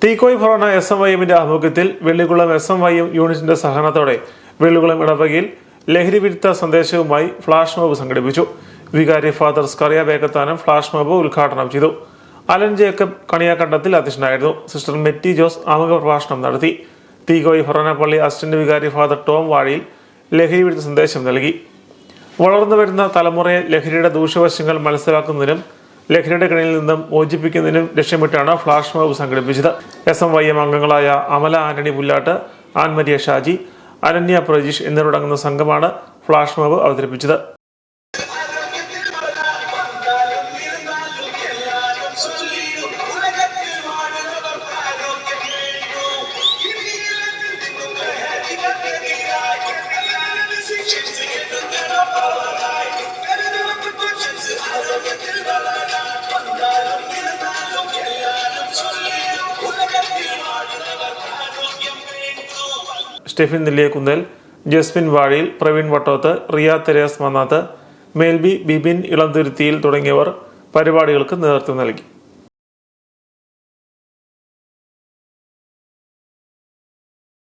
തീക്കോയി ഫൊറോന SMYM ആഭിമുഖ്യത്തിൽ Vellikulam SMYM യൂണിറ്റിന്റെ സഹകരണത്തോടെ വെള്ളിക്കുളം ഇടവകയിൽ ലഹരി വിരുദ്ധ സന്ദേശവുമായി ഫ്ലാഷ് മോബ് സംഘടിപ്പിച്ചു. വികാരി ഫാദർ സ്കറിയ ബേക്കത്താനം ഫ്ലാഷ് മോബ് ഉദ്ഘാടനം ചെയ്തു. അലൻ ജേക്കബ് കണിയാക്കണ്ടത്തിൽ അധ്യക്ഷനായിരുന്നു. സിസ്റ്റർ മെറ്റി ജോസ് ആമുഖ പ്രഭാഷണം നടത്തി. തീക്കോയി ഫൊറോന പള്ളി അസിസ്റ്റന്റ് വികാരി ഫാദർ ടോം വാഴിയിൽ ലഹരി വിരുദ്ധ സന്ദേശം നൽകി. വളർന്നു വരുന്ന തലമുറയെ ലഹരിയുടെ ദൂഷ്യവശങ്ങൾ മനസ്സിലാക്കുന്നതിനും ലഹരിയുടെ കെണിയിൽ നിന്നും മോചിപ്പിക്കുന്നതിനും ലക്ഷ്യമിട്ടാണ് ഫ്ലാഷ് മോബ് സംഘടിപ്പിച്ചത്. SMYM അംഗങ്ങളായ അമല ആന്റണി പുല്ലാട്ട്, ആൻമരിയ ഷാജി, അനന്യ പ്രജീഷ് എന്നിവരടങ്ങുന്ന സംഘമാണ് ഫ്ലാഷ് മോബ് അവതരിപ്പിച്ചത്. സ്റ്റെഫിൻ നെല്ലിയക്കുന്നേൽ, ജസ്മിൻ വാഴിയിൽ, പ്രവീൺ വട്ടോത്ത്, റിയ തെരേസ് മന്നാത്ത്, മേൽബി ബിബിൻ ഇളന്തുരുത്തിയിൽ തുടങ്ങിയവർ പരിപാടികൾക്ക് നേതൃത്വം നൽകി.